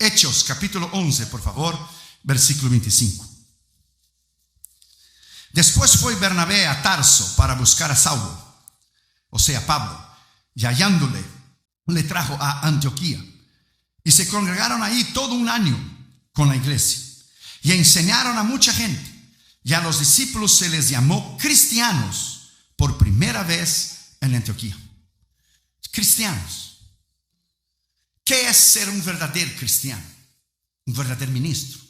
Hechos, capítulo 11, por favor, versículo 25. Después fue Bernabé a Tarso para buscar a Saulo, o sea, Pablo, y hallándole, le trajo a Antioquía. Y se congregaron ahí todo un año con la iglesia, y enseñaron a mucha gente, y a los discípulos se les llamó cristianos por primera vez en Antioquía. Cristianos. ¿Qué es ser un verdadero cristiano? Un verdadero ministro.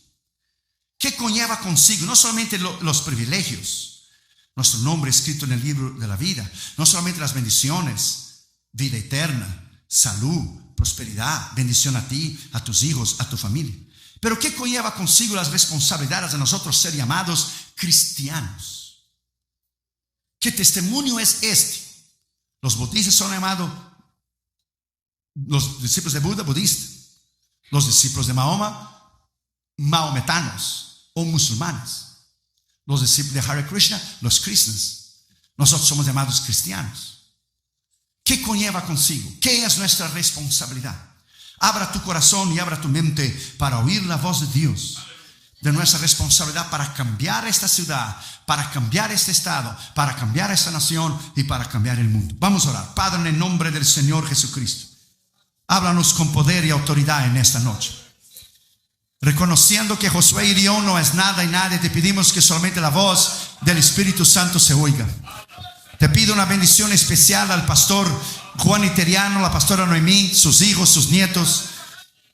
¿Qué conlleva consigo? No solamente los privilegios, nuestro nombre escrito en el libro de la vida, no solamente las bendiciones, vida eterna, salud, prosperidad, bendición a ti, a tus hijos, a tu familia. Pero ¿qué conlleva consigo las responsabilidades de nosotros ser llamados cristianos? ¿Qué testimonio es este? Los budistas son llamados, los discípulos de Buda, budistas. Los discípulos de Mahoma, maometanos o musulmanes. Los discípulos de Hare Krishna, los cristianos. Nosotros somos llamados cristianos. ¿Qué conlleva consigo? ¿Qué es nuestra responsabilidad? Abra tu corazón y abra tu mente para oír la voz de Dios, de nuestra responsabilidad para cambiar esta ciudad, para cambiar este estado, para cambiar esta nación y para cambiar el mundo. Vamos a orar. Padre, en el nombre del Señor Jesucristo, háblanos con poder y autoridad en esta noche. Reconociendo que Josué y Irión no es nada y nadie, te pedimos que solamente la voz del Espíritu Santo se oiga. Te pido una bendición especial al pastor Juan Iteriano, la pastora Noemí, sus hijos, sus nietos.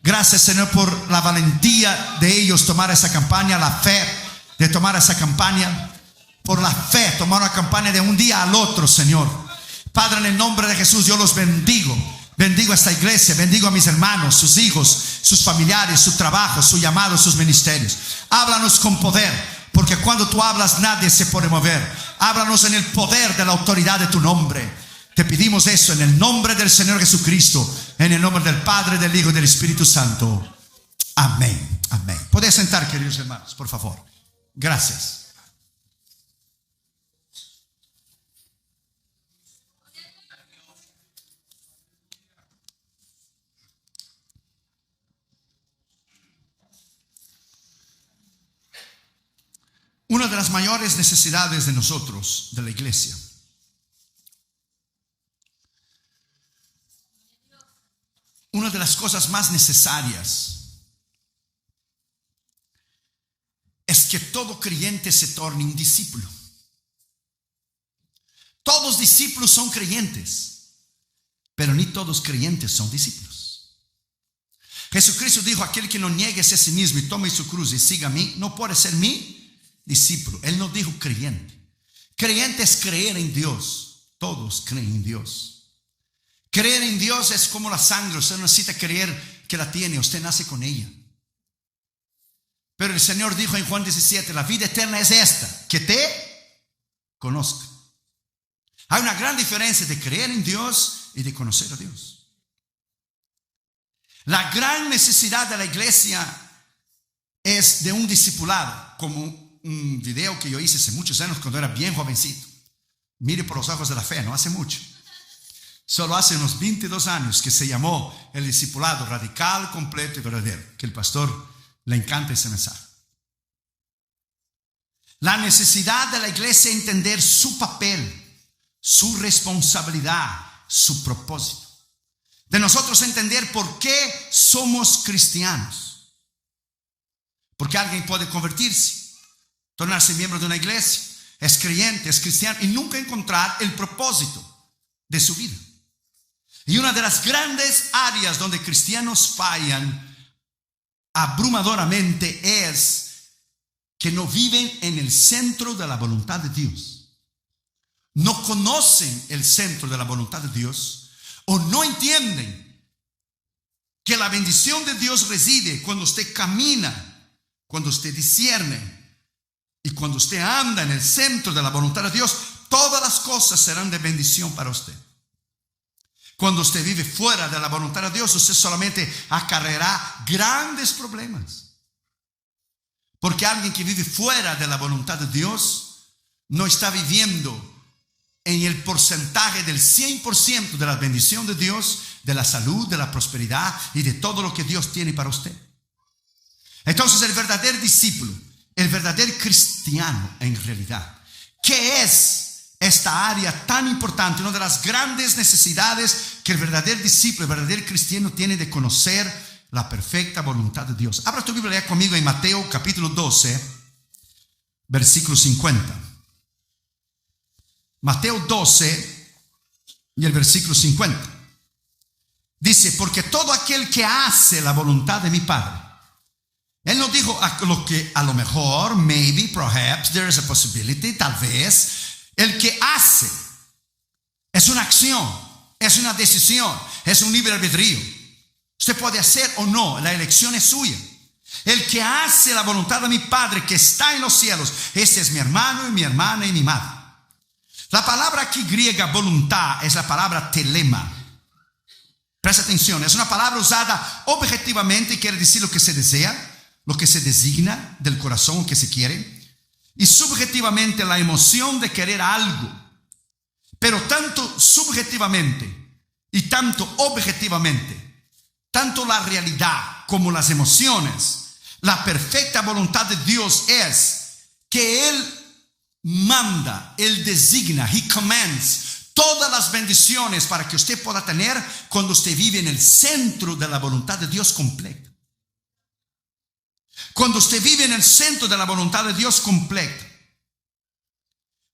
Gracias, Señor, por la valentía de ellos tomar esa campaña, la fe de tomar esa campaña, por la fe tomar una campaña de un día al otro, Señor. Padre, en el nombre de Jesús, yo los bendigo. Bendigo a esta iglesia, bendigo a mis hermanos, sus hijos, sus familiares, su trabajo, su llamado, sus ministerios. Háblanos con poder, porque cuando tú hablas nadie se puede mover. Háblanos en el poder de la autoridad de tu nombre. Te pedimos eso en el nombre del Señor Jesucristo, en el nombre del Padre, del Hijo y del Espíritu Santo. Amén, amén. Podéis sentar, queridos hermanos, por favor. Gracias. Una de las mayores necesidades de nosotros, de la iglesia, una de las cosas más necesarias es que todo creyente se torne un discípulo. Todos discípulos son creyentes, pero ni todos creyentes son discípulos. Jesucristo dijo: aquel que no niegue a sí mismo y tome su cruz y siga a mí, no puede ser mi discípulo. Él no dijo creyente. Creyente es creer en Dios. Todos creen en Dios. Creer en Dios es como la sangre. Usted no necesita creer que la tiene, usted nace con ella. Pero el Señor dijo en Juan 17: la vida eterna es esta, que te conozca. Hay una gran diferencia de creer en Dios y de conocer a Dios. La gran necesidad de la iglesia es de un discipulado, como un video que yo hice hace muchos años cuando era bien jovencito. Mire por los ojos de la fe, no hace mucho. Solo hace unos 22 años, que se llamó El discipulado radical, completo y verdadero. Que el pastor le encanta ese mensaje. La necesidad de la iglesia es entender su papel, su responsabilidad, su propósito. De nosotros entender por qué somos cristianos. Porque alguien puede convertirse, tornarse miembro de una iglesia, es creyente, es cristiano, y nunca encontrar el propósito de su vida. Y una de las grandes áreas donde cristianos fallan abrumadoramente es que no viven en el centro de la voluntad de Dios. No conocen el centro de la voluntad de Dios, o no entienden que la bendición de Dios reside cuando usted camina, cuando usted discierne y cuando usted anda en el centro de la voluntad de Dios. Todas las cosas serán de bendición para usted. Cuando usted vive fuera de la voluntad de Dios, usted solamente acarreará grandes problemas. Porque alguien que vive fuera de la voluntad de Dios no está viviendo en el porcentaje del 100% de la bendición de Dios, de la salud, de la prosperidad y de todo lo que Dios tiene para usted. Entonces el verdadero discípulo, el verdadero cristiano en realidad, ¿qué es esta área tan importante? Una de las grandes necesidades que el verdadero discípulo, el verdadero cristiano tiene de conocer la perfecta voluntad de Dios. Abra tu Biblia, lea conmigo en Mateo capítulo 12, versículo 50. Mateo 12 y el versículo 50. Dice, porque todo aquel que hace la voluntad de mi Padre. Él no dijo a lo mejor, maybe, perhaps, there is a possibility, tal vez. El que hace es una acción, es una decisión, es un libre albedrío. Usted puede hacer o no, la elección es suya. El que hace la voluntad de mi Padre que está en los cielos, ese es mi hermano y mi hermana y mi madre. La palabra aquí griega voluntad es la palabra telema. Presta atención, es una palabra usada objetivamente y quiere decir lo que se desea, lo que se designa del corazón que se quiere, y subjetivamente la emoción de querer algo. Pero tanto subjetivamente y tanto objetivamente, tanto la realidad como las emociones, la perfecta voluntad de Dios es que Él manda, Él designa, He commands todas las bendiciones para que usted pueda tener cuando usted vive en el centro de la voluntad de Dios completa. Cuando usted vive en el centro de la voluntad de Dios completa,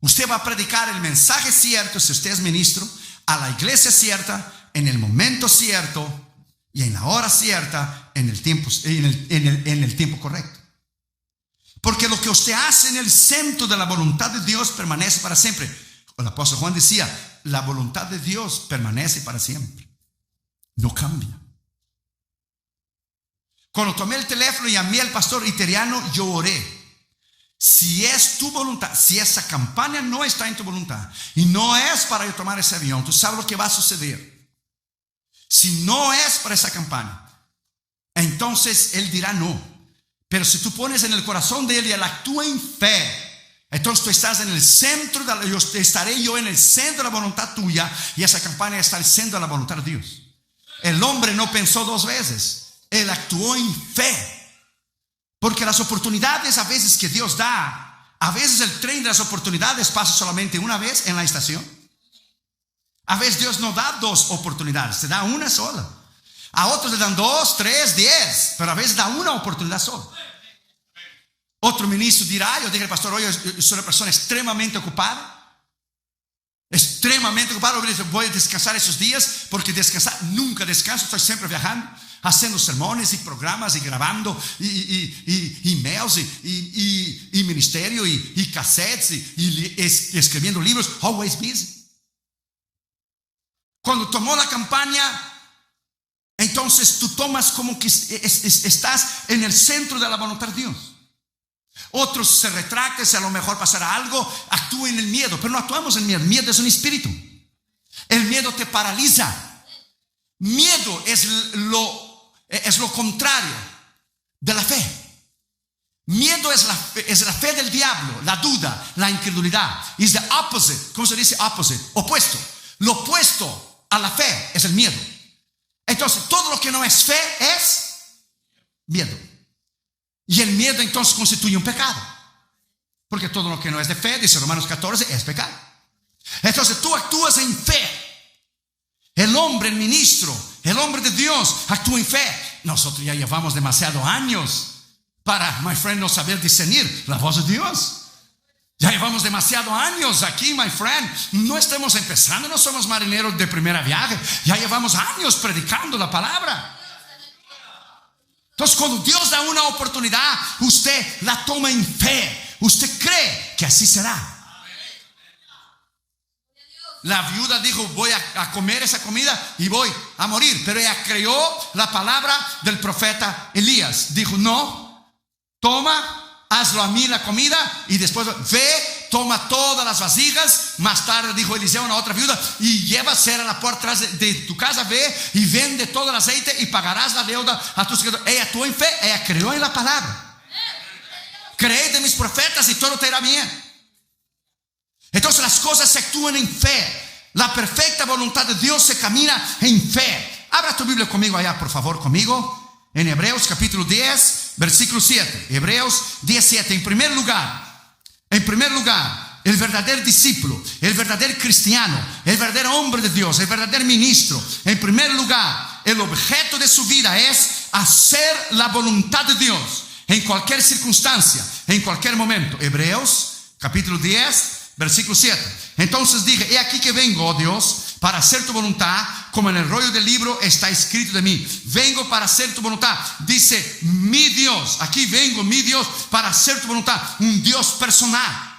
usted va a predicar el mensaje cierto, si usted es ministro, a la iglesia cierta, en el momento cierto y en la hora cierta, en el tiempo correcto. Porque lo que usted hace en el centro de la voluntad de Dios permanece para siempre. El apóstol Juan decía, la voluntad de Dios permanece para siempre, no cambia. Cuando tomé el teléfono y llamé al pastor Iteriano, yo oré. Si es tu voluntad, si esa campaña no está en tu voluntad y no es para yo tomar ese avión, tú sabes lo que va a suceder. Si no es para esa campaña, entonces él dirá no. Pero si tú pones en el corazón de él y él actúa en fe, entonces tú estás en el centro, estaré yo en el centro de la voluntad tuya, y esa campaña está en el centro de la voluntad de Dios. El hombre no pensó dos veces. Él actuó en fe. Porque las oportunidades a veces que Dios da, a veces el tren de las oportunidades pasa solamente una vez en la estación. A veces Dios no da dos oportunidades, te da una sola. A otros le dan 2, 3, 10, pero a veces da una oportunidad sola. Otro ministro dirá, yo dije al pastor, oye, yo soy una persona extremadamente ocupada. Extremadamente ocupado, voy a descansar esos días, porque descansar, nunca descanso, estoy siempre viajando, haciendo sermones y programas y grabando y emails y ministerio y cassettes y escribiendo libros, always busy. Cuando tomó la campaña, entonces tú tomas como que estás en el centro de la voluntad de Dios. Otros se retractan, si a lo mejor pasará algo, actúen en el miedo, pero no actuamos en miedo. Miedo es un espíritu. El miedo te paraliza. Miedo es lo contrario de la fe. Miedo es la fe del diablo, la duda, la incredulidad. Is the opposite. ¿Cómo se dice opposite? Opuesto. Lo opuesto a la fe es el miedo. Entonces todo lo que no es fe es miedo. Y el miedo entonces constituye un pecado. Porque todo lo que no es de fe, dice Romanos 14, es pecado. Entonces tú actúas en fe. El hombre, el ministro, el hombre de Dios actúa en fe. Nosotros ya llevamos demasiados años para, my friend, no saber discernir la voz de Dios. Ya llevamos demasiados años aquí, my friend. No estamos empezando, no somos marineros de primera viaje. Ya llevamos años predicando la palabra. Entonces cuando Dios da una oportunidad, usted la toma en fe. Usted cree que así será. La viuda dijo, voy a comer esa comida y voy a morir. Pero ella creyó la palabra del profeta Elías. Dijo, no, toma, hazlo a mí la comida, y después ve, toma todas las vasijas. Más tarde dijo Eliseo a una otra viuda, y lleva cera a la puerta de tu casa, ve y vende todo el aceite y pagarás la deuda a tus seguidores. Ella actuó en fe, ella creyó en la palabra. Creed de mis profetas y todo te irá bien. Entonces las cosas se actúan en fe. La perfecta voluntad de Dios se camina en fe. Abra tu Biblia conmigo allá, por favor, conmigo. En Hebreos capítulo 10, versículo 7. Hebreos 17. En primer lugar, el verdadero discípulo, el verdadero cristiano, el verdadero hombre de Dios, el verdadero ministro, en primer lugar, el objeto de su vida es hacer la voluntad de Dios en cualquier circunstancia, en cualquier momento. Hebreos capítulo 10, versículo 7. Entonces dije: he aquí que vengo, oh Dios, para hacer tu voluntad, como en el rollo del libro está escrito de mí. Vengo para hacer tu voluntad. Dice mi Dios. Aquí vengo, mi Dios, para hacer tu voluntad. Un Dios personal.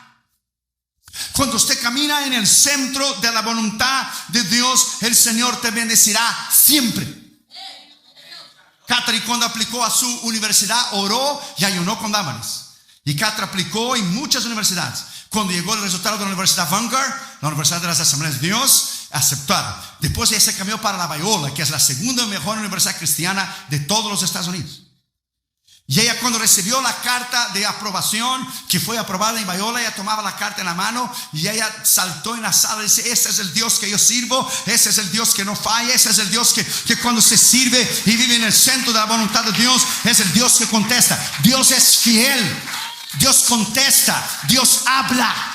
Cuando usted camina en el centro de la voluntad de Dios, el Señor te bendecirá siempre. Catherine, cuando aplicó a su universidad, oró y ayunó con Dámaris. Y Catherine aplicó en muchas universidades. Cuando llegó el resultado de la Universidad Vanguard, la Universidad de las Asambleas de Dios, aceptaron. Después ella se cambió para la Biola, que es la segunda mejor universidad cristiana de todos los Estados Unidos. Y ella, cuando recibió la carta de aprobación, que fue aprobada en Biola, ella tomaba la carta en la mano y ella saltó en la sala y dice: ese es el Dios que yo sirvo, ese es el Dios que no falla, ese es el Dios que cuando se sirve y vive en el centro de la voluntad de Dios, es el Dios que contesta. Dios es fiel, Dios contesta, Dios habla.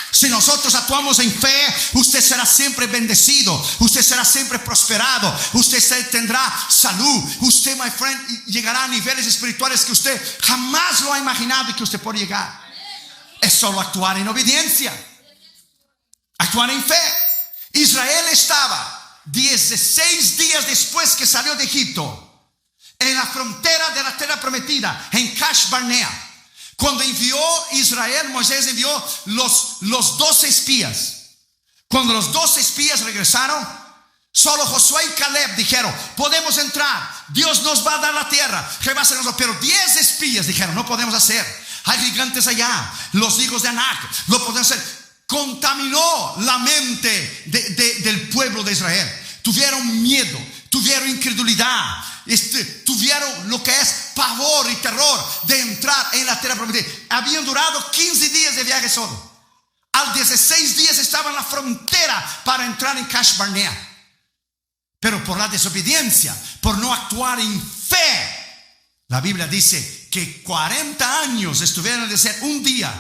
Si nosotros actuamos en fe, usted será siempre bendecido, usted será siempre prosperado, usted tendrá salud, usted, my friend, llegará a niveles espirituales que usted jamás lo ha imaginado y que usted puede llegar. Es solo actuar en obediencia, actuar en fe. Israel estaba 16 días después que salió de Egipto en la frontera de la tierra prometida, en Kadesh Barnea. Cuando envió Israel, Moisés envió los 12 espías. Cuando los 12 espías regresaron, solo Josué y Caleb dijeron: podemos entrar, Dios nos va a dar la tierra, pero 10 espías dijeron: no podemos hacer, hay gigantes allá, los hijos de Anac, no podemos hacer. Contaminó la mente del pueblo de Israel. Tuvieron miedo, tuvieron incredulidad, tuvieron lo que es pavor y terror de entrar en la tierra prometida. Habían durado 15 días de viaje solo. Al 16 días estaban en la frontera para entrar en Kadesh Barnea. Pero por la desobediencia, por no actuar en fe, la Biblia dice que 40 años estuvieron en el desierto. Un día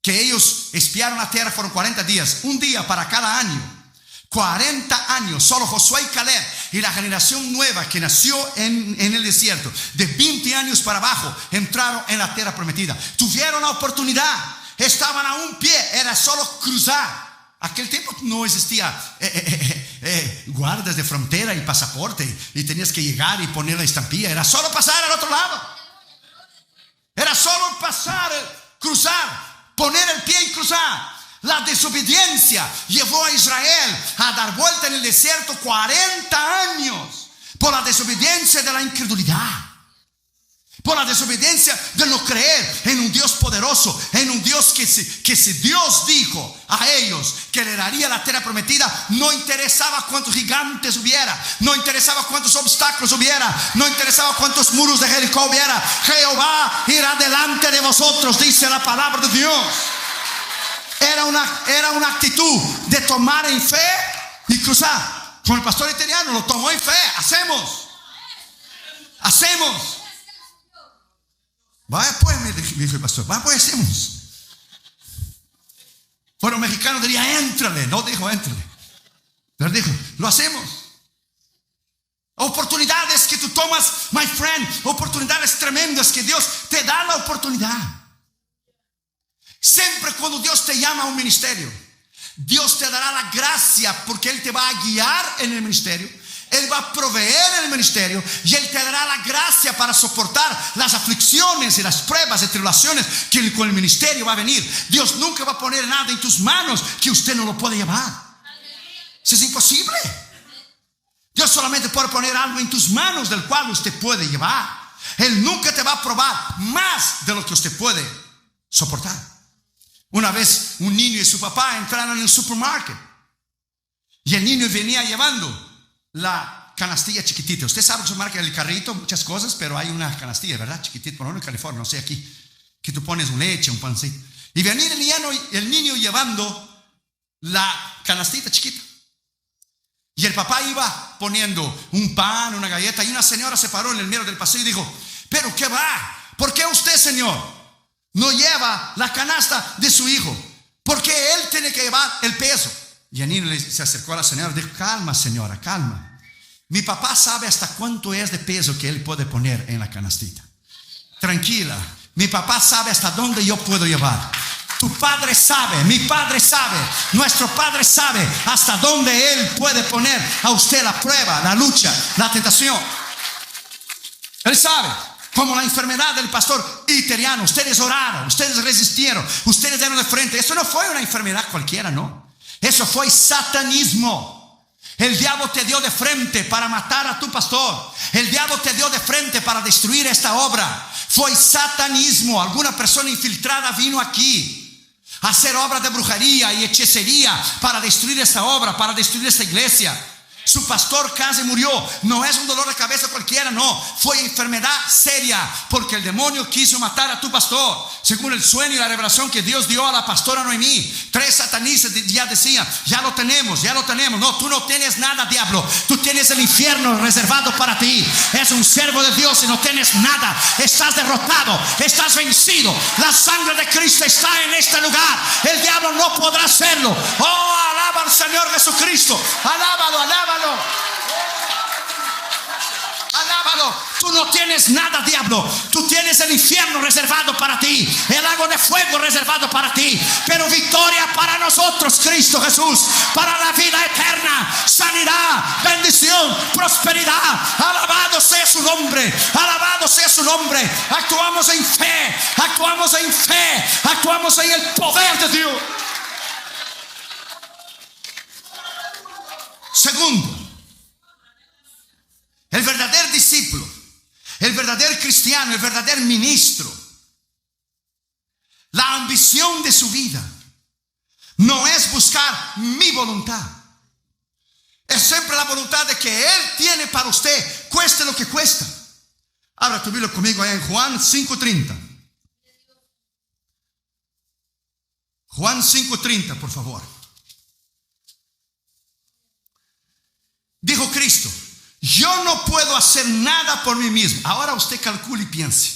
que ellos espiaron la tierra fueron 40 días, un día para cada año. 40 años, solo Josué y Caleb y la generación nueva que nació en el desierto, de 20 años para abajo, entraron en la tierra prometida. Tuvieron la oportunidad, estaban a un pie, era solo cruzar. Aquel tiempo no existía guardas de frontera y pasaporte, y tenías que llegar y poner la estampilla. Era solo pasar al otro lado. Era solo pasar, cruzar, poner el pie y cruzar. La desobediencia llevó a Israel a dar vuelta en el desierto 40 años. Por la desobediencia de la incredulidad, por la desobediencia de no creer en un Dios poderoso, en un Dios que si Dios dijo a ellos que le daría la tierra prometida, no interesaba cuántos gigantes hubiera, no interesaba cuántos obstáculos hubiera, no interesaba cuántos muros de Jericó hubiera. Jehová irá delante de vosotros, dice la palabra de Dios. Era una actitud de tomar en fe y cruzar. Con el pastor italiano lo tomó en fe. Hacemos. Vaya pues, me dijo el pastor, vaya pues, hacemos. Fuera un mexicano diría: éntrale. No dijo éntrale, pero dijo: lo hacemos. Oportunidades que tú tomas, my friend, oportunidades tremendas que Dios te da la oportunidad. Siempre cuando Dios te llama a un ministerio, Dios te dará la gracia, porque Él te va a guiar en el ministerio, Él va a proveer en el ministerio, y Él te dará la gracia para soportar las aflicciones y las pruebas y tribulaciones que con el ministerio va a venir. Dios nunca va a poner nada en tus manos que usted no lo puede llevar. Eso es imposible. Dios solamente puede poner algo en tus manos del cual usted puede llevar. Él nunca te va a probar más de lo que usted puede soportar. Una vez un niño y su papá entraron en el supermercado, y el niño venía llevando la canastilla chiquitita. Usted sabe que marca el carrito, muchas cosas, pero hay una canastilla, ¿verdad? Chiquitita, por ejemplo en California, no sé, aquí, que tú pones una leche, un pancito. Y venía el niño llevando la canastita chiquita. Y el papá iba poniendo un pan, una galleta, y una señora se paró en el medio del pasillo y dijo: ¿pero qué va? ¿por qué usted, Señor, no lleva la canasta de su hijo? ¿Por qué él tiene que llevar el peso? Y el niño se acercó a la señora y dijo: calma, señora, calma. Mi papá sabe hasta cuánto es de peso que él puede poner en la canastita. Tranquila, mi papá sabe hasta dónde yo puedo llevar. Tu padre sabe, mi padre sabe, nuestro padre sabe hasta dónde él puede poner a usted la prueba, la lucha, la tentación. Él sabe. Como la enfermedad del pastor Iteriano. Ustedes oraron, ustedes resistieron, ustedes dieron de frente. Eso no fue una enfermedad cualquiera, no. Eso fue satanismo. El diablo te dio de frente para matar a tu pastor. El diablo te dio de frente para destruir esta obra. Fue satanismo. Alguna persona infiltrada vino aquí a hacer obras de brujería y hechicería para destruir esta obra, para destruir esta iglesia. Su pastor casi murió. No es un dolor de cabeza cualquiera, no. Fue enfermedad seria, porque el demonio quiso matar a tu pastor. Según el sueño y la revelación que Dios dio a la pastora Noemí, 3 satanistas ya decían: ya lo tenemos, ya lo tenemos. No, tú no tienes nada, diablo. Tú tienes el infierno reservado para ti. Es un siervo de Dios y no tienes nada. Estás derrotado, estás vencido. La sangre de Cristo está en este lugar. El diablo no podrá hacerlo. Oh, alaba al Señor Jesucristo. Alábalo, alábalo. Alábalo. Tú no tienes nada, diablo. Tú tienes el infierno reservado para ti, el lago de fuego reservado para ti, pero victoria para nosotros, Cristo Jesús, para la vida eterna, sanidad, bendición, prosperidad. Alabado sea su nombre, alabado sea su nombre. Actuamos en fe, actuamos en fe, actuamos en el poder de Dios. Segundo, el verdadero discípulo, el verdadero cristiano, el verdadero ministro, la ambición de su vida no es buscar mi voluntad. Es siempre la voluntad de que Él tiene para usted, cueste lo que cuesta. Abra tu Biblia conmigo en Juan 5:30. Juan 5:30, por favor. Dijo Cristo: yo no puedo hacer nada por mí mismo. Ahora usted calcule y piense.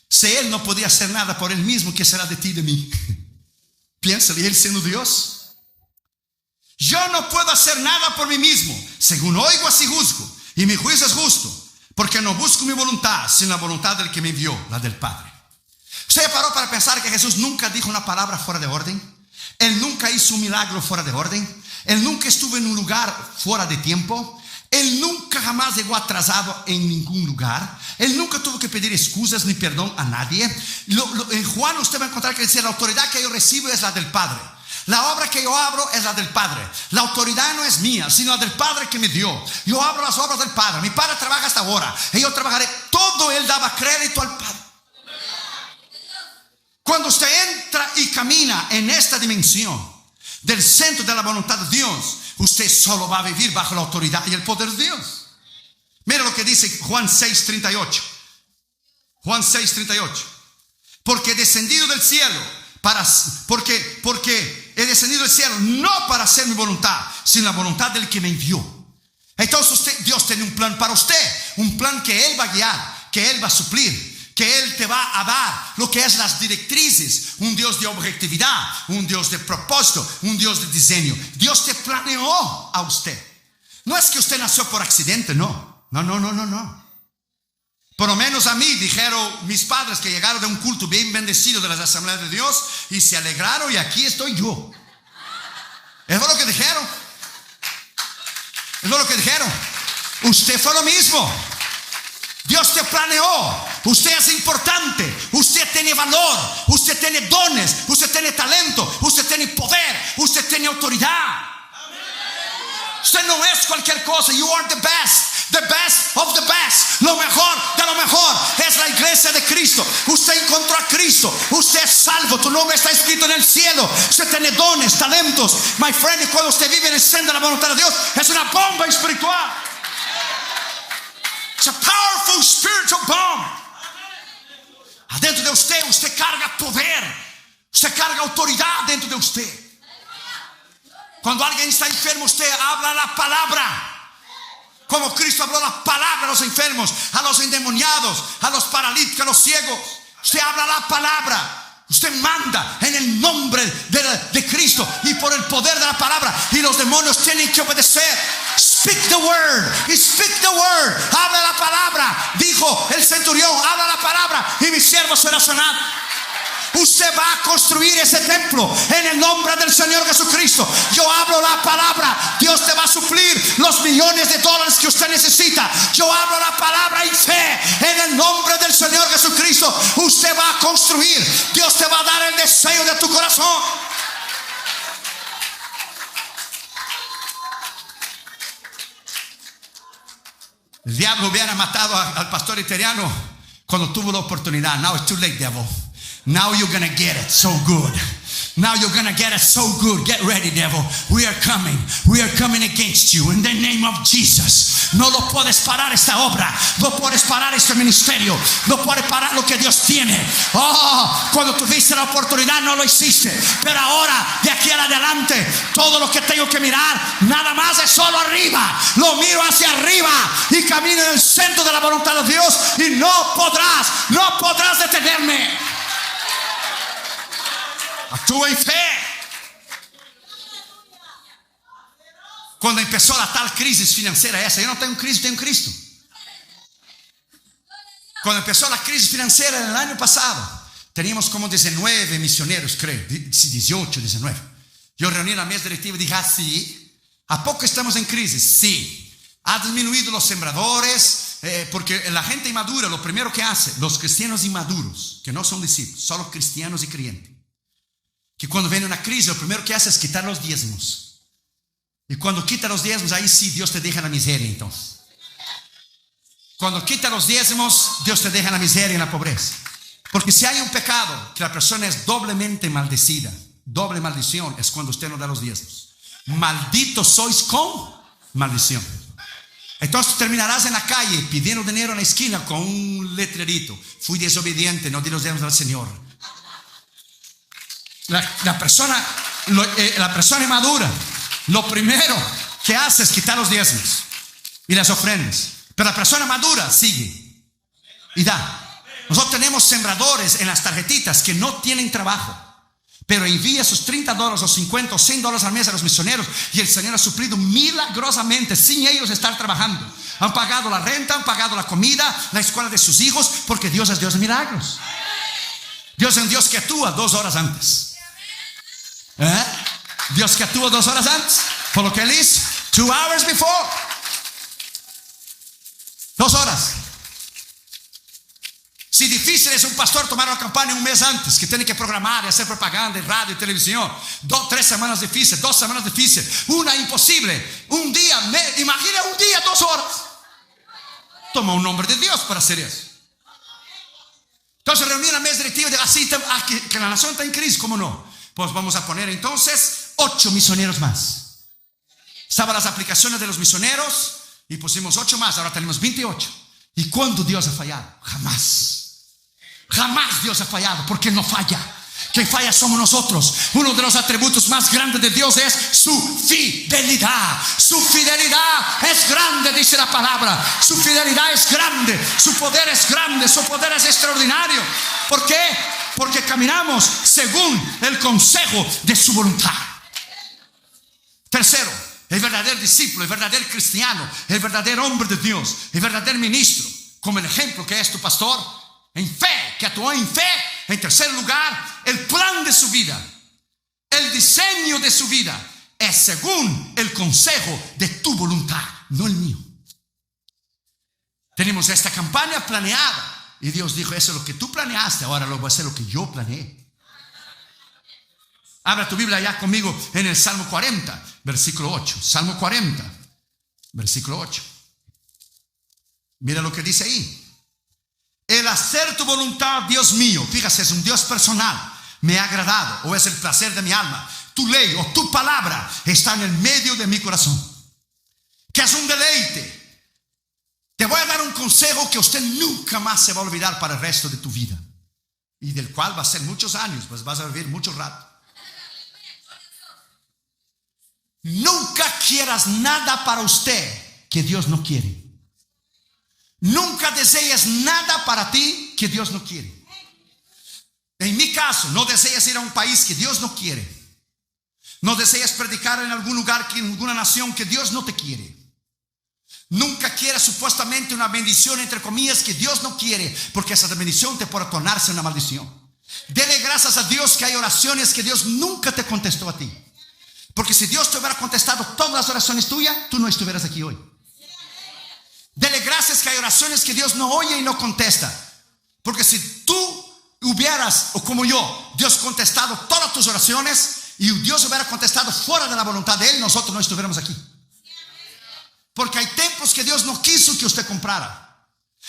Si Él no podía hacer nada por Él mismo, ¿qué será de ti y de mí? Piénsale, Él siendo Dios. Yo no puedo hacer nada por mí mismo. Según oigo, así juzgo. Y mi juicio es justo, porque no busco mi voluntad, sino la voluntad del que me envió, la del Padre. ¿Usted paró para pensar que Jesús nunca dijo una palabra fuera de orden? Él nunca hizo un milagro fuera de orden. Él nunca estuvo en un lugar fuera de tiempo. Él nunca jamás llegó atrasado en ningún lugar. Él nunca tuvo que pedir excusas ni perdón a nadie. En Juan usted va a encontrar que decía: la autoridad que yo recibo es la del Padre. La obra que yo abro es la del Padre. La autoridad no es mía, sino la del Padre que me dio. Yo abro las obras del Padre. Mi Padre trabaja hasta ahora y yo trabajaré. Todo Él daba crédito al Padre. Cuando usted entra y camina en esta dimensión del centro de la voluntad de Dios, usted solo va a vivir bajo la autoridad y el poder de Dios. Mira lo que dice Juan 6:38. Juan 6:38. Porque he descendido del cielo porque he descendido del cielo no para hacer mi voluntad, sino la voluntad del que me envió. Entonces Dios tiene un plan para usted, un plan que Él va a guiar, que Él va a suplir, que Él te va a dar lo que es las directrices. Un Dios de objetividad, un Dios de propósito, un Dios de diseño. Dios te planeó a usted. No es que usted nació por accidente, no. No. Por lo menos a mí dijeron mis padres que llegaron de un culto bien bendecido de las Asambleas de Dios y se alegraron, y aquí estoy yo. Eso fue lo que dijeron. Eso fue lo que dijeron. Usted fue lo mismo. Dios te planeó. Usted es importante. Usted tiene valor. Usted tiene dones. Usted tiene talento. Usted tiene poder. Usted tiene autoridad. Usted no es cualquier cosa. You are the best. The best of the best. Lo mejor de lo mejor es la iglesia de Cristo. Usted encontró a Cristo. Usted es salvo. Tu nombre está escrito en el cielo. Usted tiene dones, talentos. My friend, y cuando usted vive en el centro de la voluntad de Dios, es una bomba espiritual. It's a powerful spiritual bomb. Adentro de usted carga poder. Usted carga autoridad dentro de usted. Cuando alguien está enfermo, usted habla la palabra. Como Cristo habló la palabra a los enfermos, a los endemoniados, a los paralíticos. paralíticos, a los ciegos. Usted habla la palabra. Usted manda en el nombre de Cristo y por el poder de la palabra. Y los demonios tienen que obedecer. Speak the word. Speak the word. Habla la palabra. Dijo el centurión, habla la palabra y mi siervo será sanado. Usted va a construir ese templo en el nombre del Señor Jesucristo. Yo hablo la palabra. Dios te va a suplir los millones de dólares que usted necesita. Yo hablo la palabra y fe en el nombre del Señor Jesucristo. Usted va a construir. Dios te va a dar el deseo de tu corazón. El diablo hubiera matado al pastor italiano cuando tuvo la oportunidad. Now it's too late, devil. Now you're going to get it so good. Now you're going to get it so good. Get ready, devil. We are coming. We are coming against you in the name of Jesus. No lo puedes parar esta obra. No puedes parar este ministerio. No puedes parar lo que Dios tiene. Oh, cuando tuviste la oportunidad no lo hiciste. Pero ahora, de aquí en adelante, todo lo que tengo que mirar, nada más es solo arriba. Lo miro hacia arriba y camino en el centro de la voluntad de Dios. Y no podrás detenerme. Actúa en fe. Cuando empezó la tal crisis financiera esa, yo no tengo crisis, tengo Cristo. Cuando empezó la crisis financiera en el año pasado, teníamos como 19 misioneros, creo, 18, 19. Yo reuní la mesa directiva y dije, sí, ¿a poco estamos en crisis? Sí. Ha disminuido los sembradores, porque la gente inmadura, lo primero que hace, los cristianos inmaduros, que no son discípulos, solo cristianos y creyentes, que cuando viene una crisis, lo primero que hace es quitar los diezmos. Y cuando quita los diezmos, ahí sí Dios te deja la miseria. Entonces, cuando quita los diezmos, Dios te deja la miseria y la pobreza. Porque si hay un pecado que la persona es doblemente maldecida, doble maldición, es cuando usted no da los diezmos. Malditos sois con maldición. Entonces terminarás en la calle pidiendo dinero en la esquina con un letrerito: fui desobediente, no di los diezmos al Señor. La persona inmadura, lo primero que hace es quitar los diezmos y las ofrendas. Pero la persona madura sigue y da. Nosotros tenemos sembradores en las tarjetitas que no tienen trabajo, pero envía sus $30 o 50 o $100 al mes a los misioneros, y el Señor ha suplido milagrosamente sin ellos estar trabajando. Han pagado la renta, han pagado la comida, la escuela de sus hijos, porque Dios es Dios de milagros. Dios es un Dios que actúa 2 horas antes. Dios que actúa 2 horas antes, por lo que Él hizo 2 hours before. 2 horas. Si difícil es un pastor tomar una campaña un mes antes, que tiene que programar y hacer propaganda en radio y televisión, 3 semanas difíciles, 2 semanas difíciles, una imposible, un día, imagina un día, 2 horas. Toma un nombre de Dios para hacer eso. Entonces reuní la mesa directiva de así, que la nación está en crisis, ¿cómo no? Pues vamos a poner entonces 8 misioneros más. Estaban las aplicaciones de los misioneros y pusimos 8 más. Ahora tenemos 28. ¿Y cuándo Dios ha fallado? Jamás. Jamás Dios ha fallado, porque Él no falla. Quien falla somos nosotros. Uno de los atributos más grandes de Dios es su fidelidad. Su fidelidad es grande, dice la palabra. Su fidelidad es grande. Su poder es grande. Su poder es extraordinario. ¿Por qué? Porque caminamos según el consejo de su voluntad. Tercero, el verdadero discípulo, el verdadero cristiano, el verdadero hombre de Dios, el verdadero ministro, como el ejemplo que es tu pastor, en fe, que actuó en fe. En tercer lugar, el plan de su vida, el diseño de su vida es según el consejo de tu voluntad, no el mío. Tenemos esta campaña planeada y Dios dijo: eso es lo que tú planeaste, ahora lo voy a hacer lo que yo planeé. Abra tu Biblia ya conmigo en el Salmo 40, versículo 8. Salmo 40, versículo 8. Mira lo que dice ahí. El hacer tu voluntad, Dios mío, fíjate, es un Dios personal, me ha agradado, o es el placer de mi alma. Tu ley o tu palabra está en el medio de mi corazón, que es un deleite. Te voy a dar un consejo que usted nunca más se va a olvidar para el resto de tu vida, y del cual va a ser muchos años, pues vas a vivir mucho rato. Nunca quieras nada para usted que Dios no quiere. Nunca desees nada para ti que Dios no quiere. En mi caso, no desees ir a un país que Dios no quiere. No desees predicar en algún lugar, en alguna nación que Dios no te quiere. Nunca quieras supuestamente una bendición, entre comillas, que Dios no quiere, porque esa bendición te puede tornarse una maldición. Dele gracias a Dios que hay oraciones que Dios nunca te contestó a ti. Porque si Dios te hubiera contestado todas las oraciones tuyas, tú no estuvieras aquí hoy. Dele gracias que hay oraciones que Dios no oye y no contesta. Porque si tú hubieras, o como yo, Dios contestado todas tus oraciones y Dios hubiera contestado fuera de la voluntad de Él, nosotros no estuviéramos aquí. Porque hay templos que Dios no quiso que usted comprara.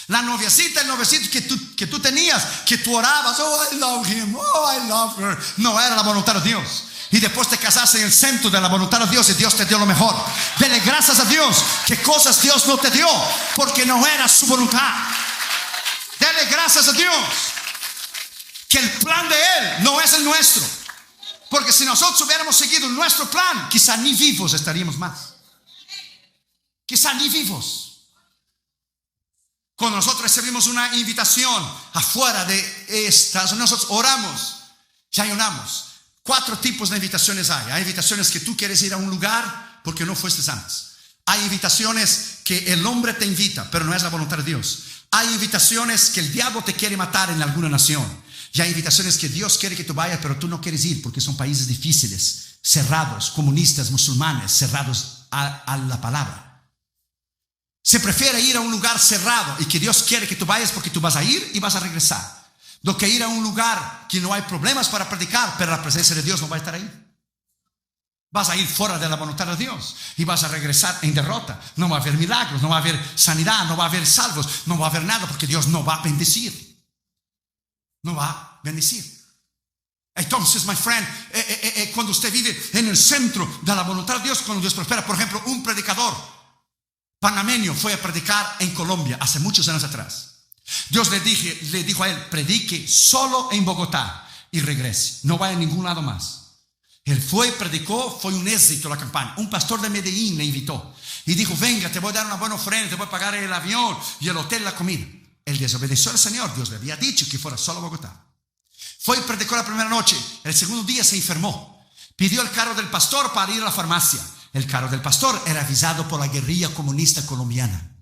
La noviecita, el noviecito que tú tenías, que tú orabas, oh I love him, oh I love her, no era la voluntad de Dios. Y después te casaste en el centro de la voluntad de Dios y Dios te dio lo mejor. Dele gracias a Dios que cosas Dios no te dio porque no era su voluntad. Dele gracias a Dios que el plan de Él no es el nuestro. Porque si nosotros hubiéramos seguido nuestro plan, quizá ni vivos estaríamos más. Quizá ni vivos. Cuando nosotros recibimos una invitación afuera de estas, nosotros oramos y ayunamos. 4 tipos de invitaciones hay. Hay invitaciones que tú quieres ir a un lugar porque no fuiste antes. Hay invitaciones que el hombre te invita, pero no es la voluntad de Dios. Hay invitaciones que el diablo te quiere matar en alguna nación. Y hay invitaciones que Dios quiere que tú vayas, pero tú no quieres ir porque son países difíciles, cerrados, comunistas, musulmanes, cerrados a la palabra. Se prefiere ir a un lugar cerrado y que Dios quiere que tú vayas porque tú vas a ir y vas a regresar, do que ir a un lugar que no hay problemas para predicar, pero la presencia de Dios no va a estar ahí. Vas a ir fuera de la voluntad de Dios y vas a regresar en derrota. No va a haber milagros, no va a haber sanidad, no va a haber salvos, no va a haber nada porque Dios no va a bendecir. No va a bendecir. Entonces, my friend, cuando usted vive en el centro de la voluntad de Dios, cuando Dios prospera, por ejemplo, un predicador panameño fue a predicar en Colombia hace muchos años atrás. Dios le dijo a él, predique solo en Bogotá y regrese, no vaya a ningún lado más. Él fue, predicó, fue un éxito la campaña. Un pastor de Medellín le invitó y dijo, venga, te voy a dar una buena ofrenda, te voy a pagar el avión y el hotel, la comida. Él desobedeció al Señor. Dios le había dicho que fuera solo a Bogotá. Fue y predicó la primera noche. El segundo día se enfermó. Pidió el carro del pastor para ir a la farmacia. El carro del pastor era avisado por la guerrilla comunista colombiana.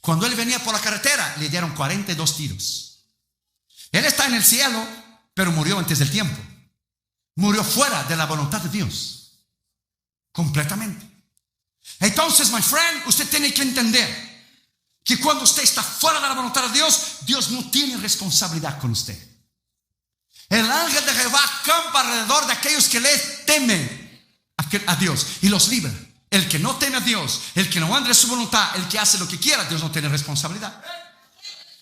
Cuando él venía por la carretera, le dieron 42 tiros. Él está en el cielo, pero murió antes del tiempo. Murió fuera de la voluntad de Dios. Completamente. Entonces, my friend, usted tiene que entender que cuando usted está fuera de la voluntad de Dios, Dios no tiene responsabilidad con usted. El ángel de Jehová campa alrededor de aquellos que le temen a Dios y los libra. El que no teme a Dios, el que no anda en su voluntad, el que hace lo que quiera, Dios no tiene responsabilidad.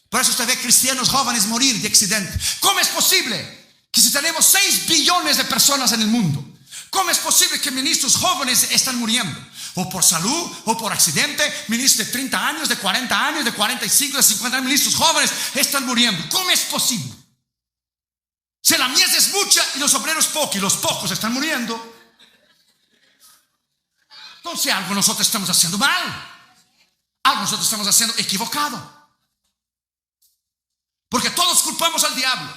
Por eso usted ve cristianos jóvenes morir de accidente. ¿Cómo es posible que si tenemos 6 billones de personas en el mundo, cómo es posible que ministros jóvenes están muriendo? O por salud, o por accidente. Ministros de 30 años, de 40 años, de 45, de 50 años, ministros jóvenes están muriendo. ¿Cómo es posible? Si la mies es mucha y los obreros pocos, y los pocos están muriendo, entonces algo nosotros estamos haciendo mal, algo nosotros estamos haciendo equivocado, porque todos culpamos al diablo.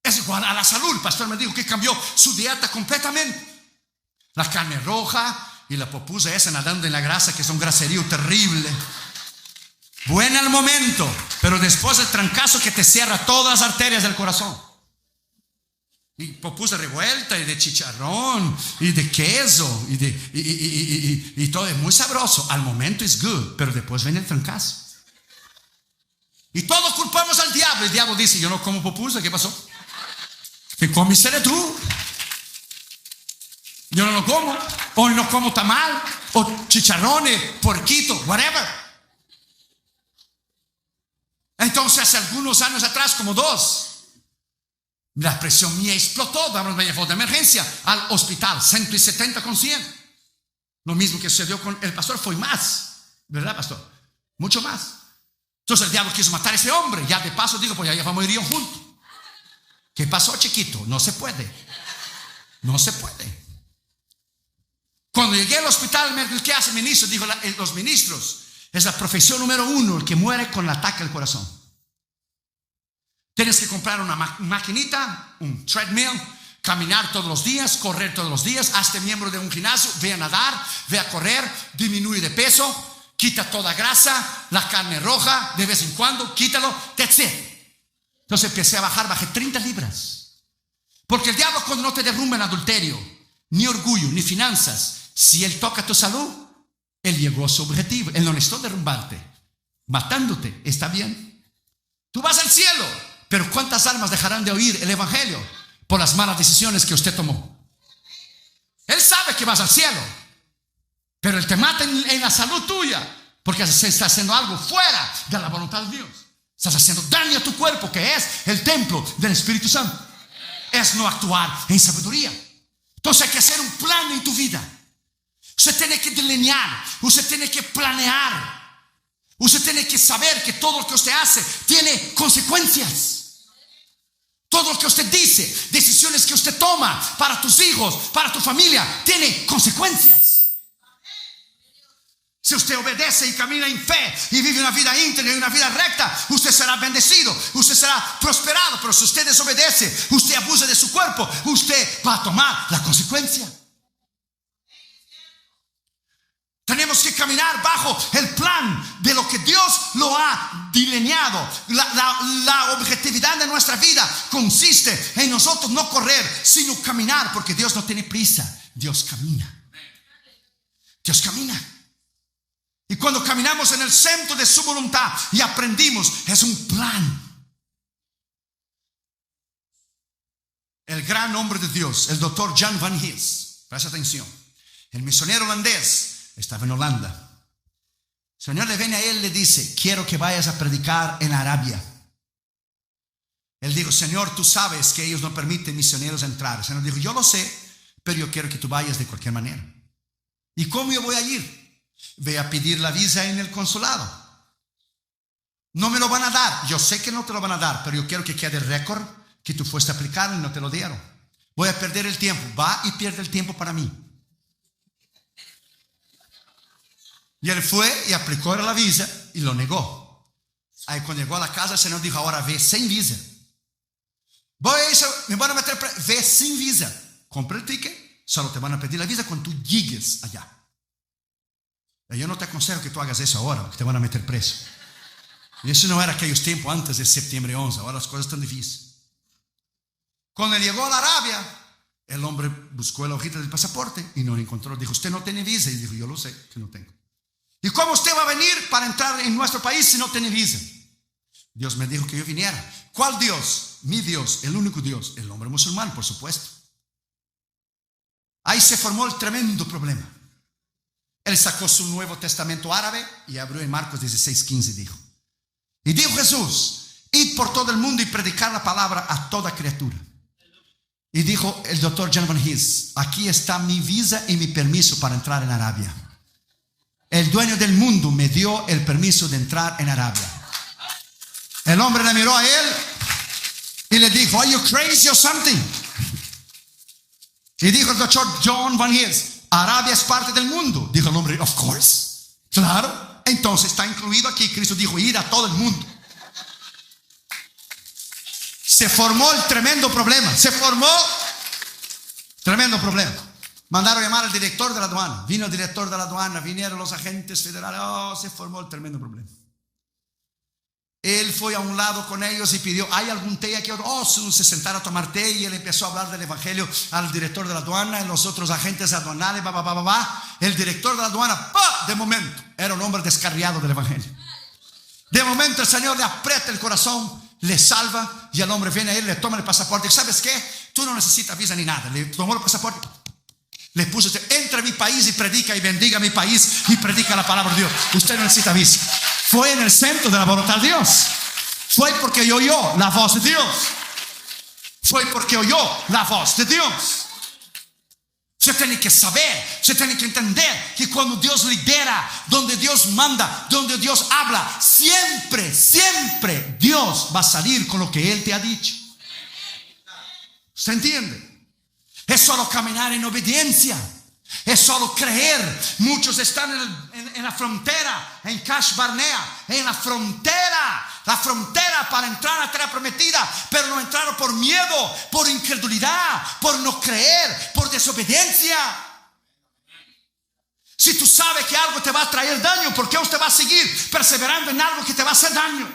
Es igual a la salud. El pastor me dijo que cambió su dieta completamente. La carne roja y la popusa esa nadando en la grasa, que es un graserío terrible. Buena al momento, pero después el trancazo que te cierra todas las arterias del corazón. Y popusa revuelta y de chicharrón y de queso y todo es muy sabroso. Al momento es good, pero después viene el trancazo. Y todos culpamos al diablo. El diablo dice, yo no como popusa, ¿qué pasó? ¿Qué comiste tú? Yo no lo como. O no como tamal, o chicharrones, porquito, whatever. Entonces hace algunos años atrás, como 2, la presión mía explotó. Me llevó de emergencia al hospital, 170 con 100. Lo mismo que sucedió con el pastor, fue más, ¿verdad, pastor? Mucho más. Entonces el diablo quiso matar a ese hombre. Ya de paso digo, pues ya vamos a ir juntos. ¿Qué pasó, chiquito? No se puede. No se puede. Cuando llegué al hospital, ¿qué hace el ministro? Dijo, los ministros, Es la profesión número 1, el que muere con el ataque al corazón. Tienes que comprar una maquinita, un treadmill, caminar todos los días, correr todos los días, hazte miembro de un gimnasio, ve a nadar, ve a correr, disminuye de peso, quita toda grasa, la carne roja, de vez en cuando, quítalo, that's it. Entonces empecé a bajé 30 libras. Porque el diablo, cuando no te derrumba en adulterio, ni orgullo, ni finanzas, si él toca tu salud, él llegó a su objetivo. Él no necesitó derrumbarte, matándote, está bien. Tú vas al cielo, pero ¿cuántas almas dejarán de oír el evangelio por las malas decisiones que usted tomó? Él sabe que vas al cielo, pero él te mata en la salud tuya, porque se está haciendo algo fuera de la voluntad de Dios. Estás haciendo daño a tu cuerpo, que es el templo del Espíritu Santo. Es no actuar en sabiduría. Entonces hay que hacer un plan en tu vida. Usted tiene que delinear, usted tiene que planear, usted tiene que saber que todo lo que usted hace tiene consecuencias. Todo lo que usted dice, decisiones que usted toma para tus hijos, para tu familia, tiene consecuencias. Si usted obedece y camina en fe y vive una vida íntegra y una vida recta, usted será bendecido, usted será prosperado. Pero si usted desobedece, usted abusa de su cuerpo, usted va a tomar la consecuencia. Tenemos que caminar bajo el plan de lo que Dios lo ha delineado. La objetividad de nuestra vida consiste en nosotros no correr, sino caminar, porque Dios no tiene prisa. Dios camina. Dios camina. Y cuando caminamos en el centro de su voluntad y aprendimos, es un plan. El gran hombre de Dios, el doctor Jan van Hees, presta atención, el misionero holandés, estaba en Holanda. El Señor le viene a él y le dice: quiero que vayas a predicar en Arabia. Él dijo: Señor, tú sabes que ellos no permiten misioneros entrar. El Señor dijo: yo lo sé, pero yo quiero que tú vayas de cualquier manera. ¿Y cómo yo voy a ir? Ve a pedir la visa en el consulado. No me lo van a dar. Yo sé que no te lo van a dar, pero yo quiero que quede récord que tú fuiste a aplicar y no te lo dieron. Voy a perder el tiempo. Va y pierde el tiempo para mí. Y él fue y aplicó la visa y lo negó. Ahí cuando llegó a la casa, el Señor dijo: ahora ve sin visa. Me van a meter ve sin visa. Compra el ticket, solo te van a pedir la visa cuando tú llegues allá. Yo no te aconsejo que tú hagas eso ahora, porque te van a meter preso. Y eso no era aquellos tiempos antes de septiembre 11. Ahora las cosas están difíciles. Cuando él llegó a la Arabia, el hombre buscó la hojita del pasaporte y no la encontró. Dijo: usted no tiene visa. Y dijo: yo lo sé que no tengo. ¿Y cómo usted va a venir para entrar en nuestro país si no tiene visa? Dios me dijo que yo viniera. ¿Cuál Dios? Mi Dios, el único Dios. El hombre musulmán, por supuesto. Ahí se formó el tremendo problema. Él sacó su Nuevo Testamento árabe y abrió en Marcos 16:15. Dijo: y dijo Jesús: id por todo el mundo y predicar la palabra a toda criatura. Y dijo el doctor Jan van Hees: aquí está mi visa y mi permiso para entrar en Arabia. El dueño del mundo me dio el permiso de entrar en Arabia. El hombre le miró a él y le dijo: are you crazy or something? Y dijo el doctor Jan van Hees: Arabia es parte del mundo. Dijo el hombre: of course. Claro. Entonces está incluido aquí. Cristo dijo: ir a todo el mundo. Se formó el tremendo problema. Mandaron a llamar al director de la aduana. Vino el director de la aduana, vinieron los agentes federales. Se formó el tremendo problema. Él fue a un lado con ellos y pidió: ¿hay algún té aquí? Se sentaron a tomar té y él empezó a hablar del evangelio al director de la aduana y los otros agentes aduanales. El director de la aduana, de momento, era un hombre descarriado del evangelio. De momento el Señor le aprieta el corazón, le salva y el hombre viene a él, le toma el pasaporte. ¿Sabes qué? Tú no necesitas visa ni nada. Le tomó el pasaporte, le puso: entra a mi país y predica y bendiga mi país y predica la palabra de Dios. Usted no necesita visa. Fue en el centro de la voluntad de Dios. Fue porque oyó la voz de Dios. Fue porque oyó la voz de Dios. Usted tiene que saber, usted tiene que entender que cuando Dios lidera, donde Dios manda, donde Dios habla, siempre Dios va a salir con lo que Él te ha dicho. ¿Usted entiende? Es solo caminar en obediencia. Es solo creer. Muchos están en la frontera, en Kadesh Barnea, en la frontera para entrar a la tierra prometida, pero no entraron por miedo, por incredulidad, por no creer, por desobediencia. Si tú sabes que algo te va a traer daño, ¿por qué usted va a seguir perseverando en algo que te va a hacer daño?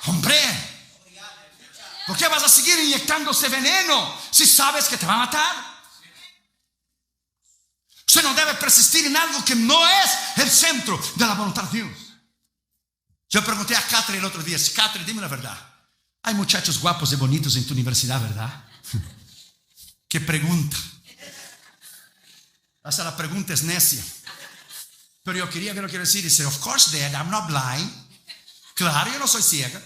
Hombre, ¿por qué vas a seguir inyectándose veneno si sabes que te va a matar? Usted no debe persistir en algo que no es el centro de la voluntad de Dios. Yo pregunté a Catherine el otro día: Catherine, dime la verdad, hay muchachos guapos y bonitos en tu universidad, ¿verdad? ¿Qué pregunta? Hasta la pregunta es necia. Pero yo quería ver lo que quiero decir. Dice: of course, Dad, I'm not blind. Claro, yo no soy ciega.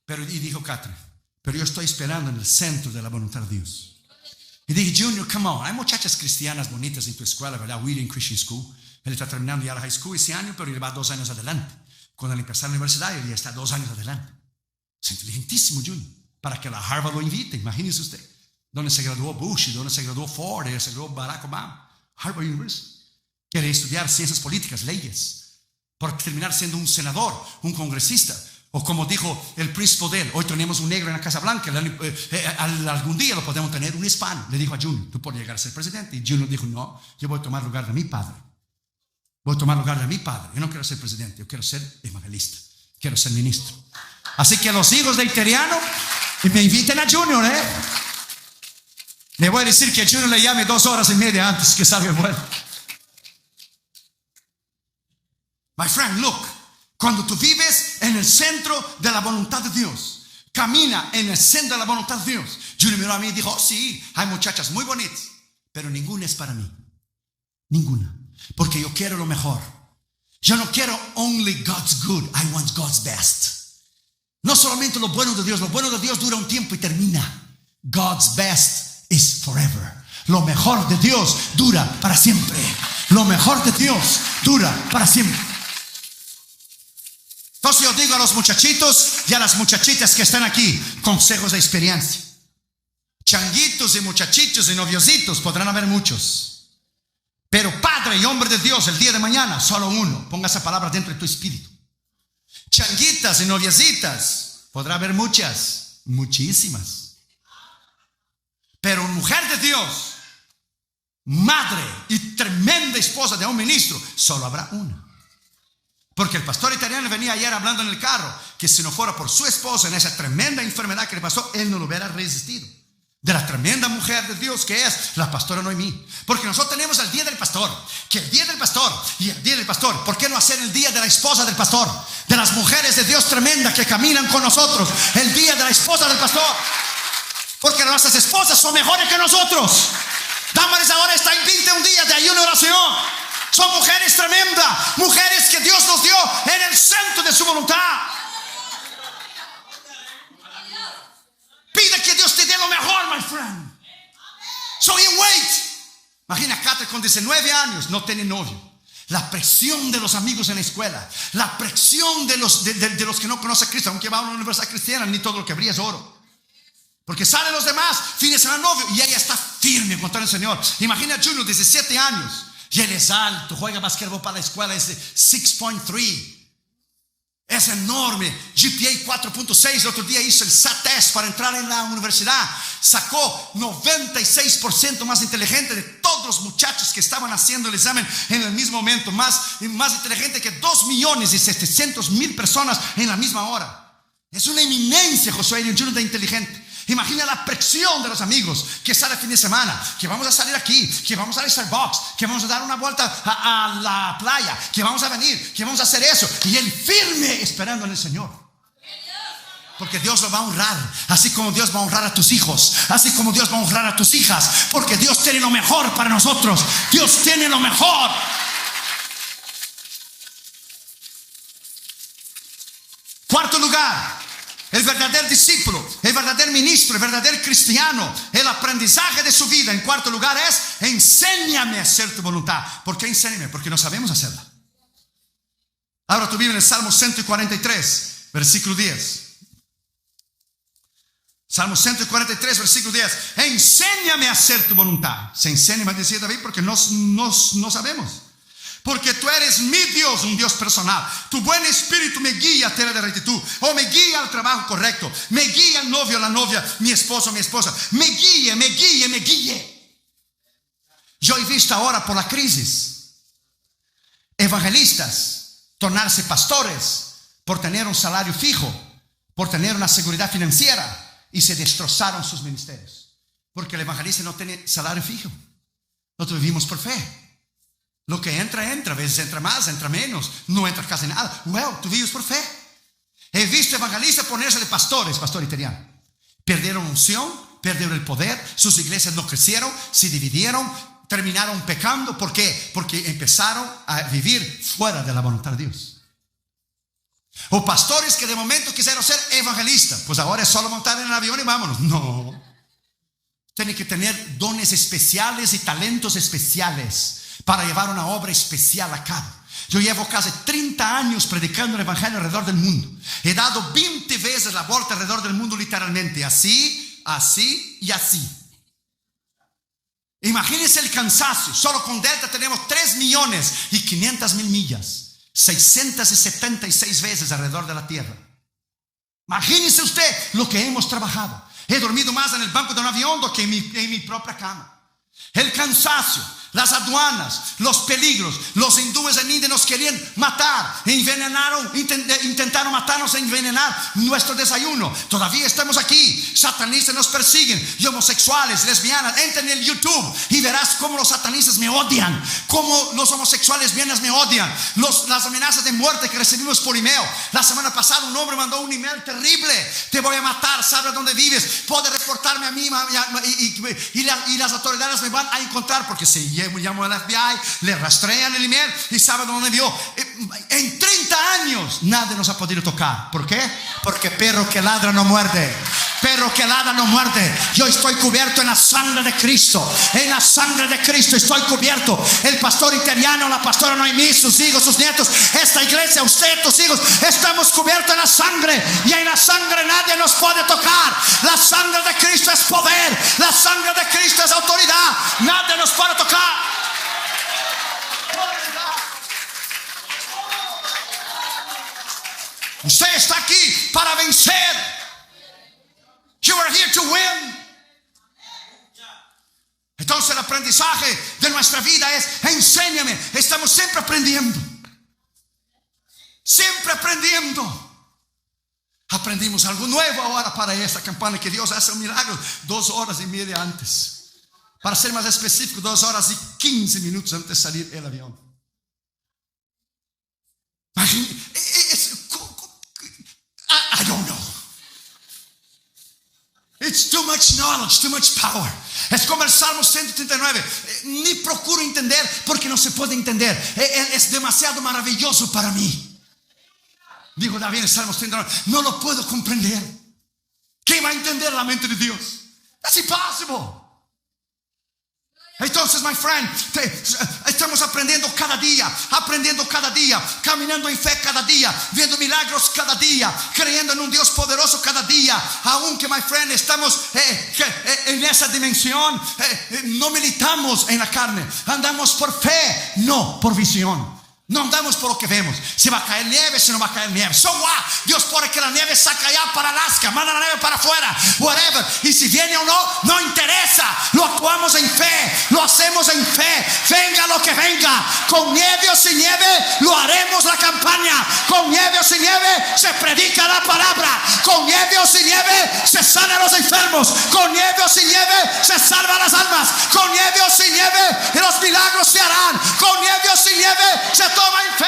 Y dijo Catherine: pero yo estoy esperando en el centro de la voluntad de Dios. Y dije: Junior, come on, hay muchachas cristianas bonitas en tu escuela, ¿verdad? Wheaton Christian School. Él está terminando ya la high school ese año, pero él va 2 años adelante. Cuando él empezó la universidad, él ya está 2 años adelante. Es inteligentísimo, Junior. Para que la Harvard lo invite, imagínese usted. Donde se graduó Bush, donde se graduó Ford, donde se graduó Barack Obama. Harvard University. Quiere estudiar ciencias políticas, leyes, por terminar siendo un senador, un congresista. O como dijo el príncipe de él: hoy tenemos un negro en la Casa Blanca, algún día lo podemos tener un hispano. Le dijo a Junior: tú puedes llegar a ser presidente. Y Junior dijo: no, yo voy a tomar lugar de mi padre. Voy a tomar lugar de mi padre. Yo no quiero ser presidente, yo quiero ser evangelista, quiero ser ministro. Así que los hijos de Iteriano me inviten a Junior, Le voy a decir que Junior le llame 2 horas y media antes que salga el vuelo. My friend, look. Cuando tú vives en el centro de la voluntad de Dios, camina en el centro de la voluntad de Dios. Junior miró a mí y dijo: oh, sí, hay muchachas muy bonitas, pero ninguna es para mí. Ninguna. Porque yo quiero lo mejor. Yo no quiero only God's good, I want God's best. No solamente lo bueno de Dios dura un tiempo y termina. God's best is forever. Lo mejor de Dios dura para siempre. Lo mejor de Dios dura para siempre. Entonces yo digo a los muchachitos y a las muchachitas que están aquí, consejos de experiencia. Changuitos y muchachitos y noviositos podrán haber muchos, pero padre y hombre de Dios el día de mañana, solo uno. Ponga esa palabra dentro de tu espíritu. Changuitas y noviecitas podrá haber muchas, muchísimas, pero mujer de Dios, madre y tremenda esposa de un ministro, solo habrá una. Porque el pastor Italiano venía ayer hablando en el carro que si no fuera por su esposa en esa tremenda enfermedad que le pasó, él no lo hubiera resistido. De la tremenda mujer de Dios que es la pastora Noemí. Porque nosotros tenemos el día del pastor, que el día del pastor y el día del pastor, ¿por qué no hacer el día de la esposa del pastor? De las mujeres de Dios tremenda que caminan con nosotros, el día de la esposa del pastor. Porque nuestras esposas son mejores que nosotros. Dámares ahora está en 21 días de ayuno y oración. Son mujeres tremendas, mujeres que Dios nos dio en el centro de su voluntad. Pide que Dios te dé lo mejor, my friend. So you wait. Imagina a Catherine con 19 años, no tiene novio. La presión de los amigos en la escuela, la presión de los que no conocen a Cristo, aunque va a una universidad cristiana, ni todo lo que brilla es oro. Porque salen los demás, fines de novio, y ella está firme contra el Señor. Imagina a Junior, 17 años. Y él es alto, juega basquetbol para la escuela, es de 6.3. Es enorme, GPA 4.6. El otro día hizo el SAT test para entrar en la universidad. Sacó 96% más inteligente de todos los muchachos que estaban haciendo el examen en el mismo momento. Más inteligente que 2.700.000 personas en la misma hora. Es una eminencia, Josué Junior, de inteligente. Imagina la presión de los amigos que sale el fin de semana, que vamos a salir aquí, que vamos a ir a Starbucks, que vamos a dar una vuelta a la playa, que vamos a venir, que vamos a hacer eso. Y él firme esperando en el Señor. Porque Dios lo va a honrar, así como Dios va a honrar a tus hijos, así como Dios va a honrar a tus hijas. Porque Dios tiene lo mejor para nosotros. Dios tiene lo mejor. Cuarto lugar, el verdadero discípulo, el verdadero ministro, el verdadero cristiano, el aprendizaje de su vida. En cuarto lugar es: enséñame a hacer tu voluntad. ¿Por qué enséñame? Porque no sabemos hacerla. Ahora tú vives en el Salmo 143, versículo 10. Salmo 143, versículo 10. Enséñame a hacer tu voluntad. Se enséñame, decía David, porque no sabemos. Porque tú eres mi Dios, un Dios personal. Tu buen espíritu me guía a tierra de rectitud. O me guía al trabajo correcto. Me guía el novio, la novia, mi esposo, mi esposa. Me guíe, me guíe, me guíe. Yo he visto ahora por la crisis evangelistas tornarse pastores por tener un salario fijo, por tener una seguridad financiera, y se destrozaron sus ministerios. Porque el evangelista no tiene salario fijo. Nosotros vivimos por fe. Lo que entra, entra. A veces entra más, entra menos. No entra casi nada. Well, tú vives por fe. He visto evangelistas ponerse de pastores, pastor italiano. Perdieron unción, perdieron el poder. Sus iglesias no crecieron, se dividieron, terminaron pecando. ¿Por qué? Porque empezaron a vivir fuera de la voluntad de Dios. O pastores que de momento quisieron ser evangelistas. Pues ahora es solo montar en el avión y vámonos. No. Tienen que tener dones especiales y talentos especiales para llevar una obra especial a cabo. Yo llevo casi 30 años predicando el evangelio alrededor del mundo. He dado 20 veces la vuelta alrededor del mundo, literalmente. Así, así y así. Imagínense el cansancio. Solo con Delta tenemos 3.500.000 millas. 676 veces alrededor de la tierra. Imagínense usted lo que hemos trabajado. He dormido más en el banco de un avión do que en mi propia cama. El cansancio, las aduanas, los peligros. Los hindúes en India nos querían matar, envenenaron, intentaron matarnos e envenenar nuestro desayuno. Todavía estamos aquí. Satanistas nos persiguen, y homosexuales, lesbianas. Entra en el YouTube y verás cómo los satanistas me odian, cómo los homosexuales lesbianas me odian, las amenazas de muerte que recibimos por email. La semana pasada un hombre mandó un email terrible: te voy a matar, sabe dónde vives, puede reportarme a mí, y las autoridades me van a encontrar, porque si llamo al FBI, le rastrean el email y sabe dónde vivió. En 30 años nadie nos ha podido tocar. ¿Por qué? Porque perro que ladra no muerde. Perro que ladra no muerde. Yo estoy cubierto en la sangre de Cristo. En la sangre de Cristo estoy cubierto. El pastor italiano, la pastora Noemí, sus hijos, sus nietos, esta iglesia, usted, tus hijos, estamos cubiertos en la sangre. Y en la sangre nadie nos puede tocar. La sangre de Cristo es poder. La sangre de Cristo es autoridad. Nadie nos puede tocar. Usted está aquí para vencer. You are here to win. Entonces el aprendizaje de nuestra vida es: enséñame. Estamos siempre aprendiendo. Siempre aprendiendo. Aprendimos algo nuevo ahora para esta campaña, que Dios hace un milagro 2 horas y media antes. Para ser más específico, 2 horas y 15 minutos antes de salir el avión. I don't know. It's too much knowledge, too much power. Es como el Salmo 139. Ni procuro entender porque no se puede entender. Es demasiado maravilloso para mí. Dijo David en el Salmo 139. No lo puedo comprender. ¿Quién va a entender la mente de Dios? That's impossible. Entonces, my friend, estamos aprendiendo cada día, caminando en fe cada día, viendo milagros cada día, creyendo en un Dios poderoso cada día. Aunque, my friend, estamos en esa dimensión, no militamos en la carne, andamos por fe, no por visión. No andamos por lo que vemos. Si va a caer nieve, si no va a caer nieve. So what? Dios pone que la nieve saca allá para Alaska, manda la nieve para afuera, whatever. Y si viene o no, no interesa. Lo actuamos en fe, lo hacemos en fe. Venga lo que venga, con nieve o sin nieve, lo haremos la campaña. Con nieve o sin nieve, se predica la palabra. Con nieve o sin nieve, se sanan los enfermos. Con nieve o sin nieve, se salvan las almas. Con nieve o sin nieve, los milagros se harán. Con nieve o sin nieve, se toma en fe.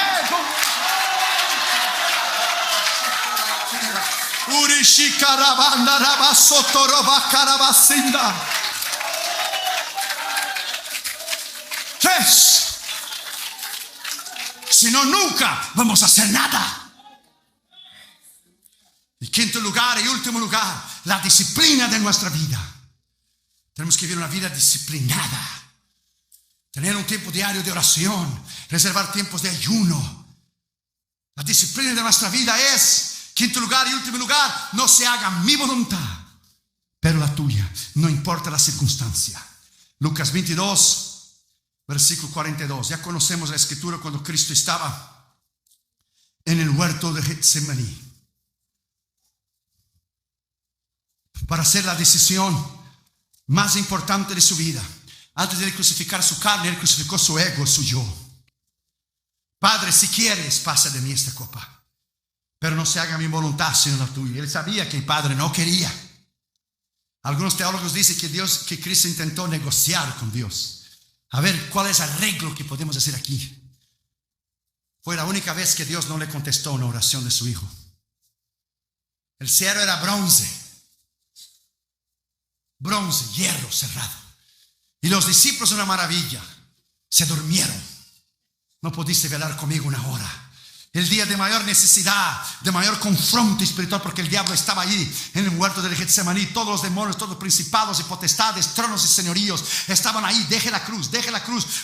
Si no, nunca vamos a hacer nada. Y quinto lugar y último lugar, la disciplina de nuestra vida. Tenemos que vivir una vida disciplinada. Tener un tiempo diario de oración, reservar tiempos de ayuno. La disciplina de nuestra vida es, quinto lugar y último lugar, no se haga mi voluntad, pero la tuya, no importa la circunstancia. Lucas 22, Versículo 42. Ya conocemos la escritura cuando Cristo estaba en el huerto de Getsemaní para hacer la decisión más importante de su vida. Antes de crucificar su carne, Él crucificó su ego, su yo. Padre, si quieres, pasa de mí esta copa, pero no se haga mi voluntad sino la tuya. Él sabía que el Padre no quería. Algunos teólogos dicen que Cristo intentó negociar con Dios. A ver, ¿cuál es el arreglo que podemos hacer aquí? Fue la única vez que Dios no le contestó una oración de su hijo. El cielo era bronce, hierro cerrado. Y los discípulos, una maravilla, se durmieron. No pudiste velar conmigo una hora. El día de mayor necesidad, de mayor confronto espiritual, porque el diablo estaba ahí en el huerto del Getsemaní. Todos los demonios, todos los principados y potestades, tronos y señoríos estaban ahí. Deje la cruz,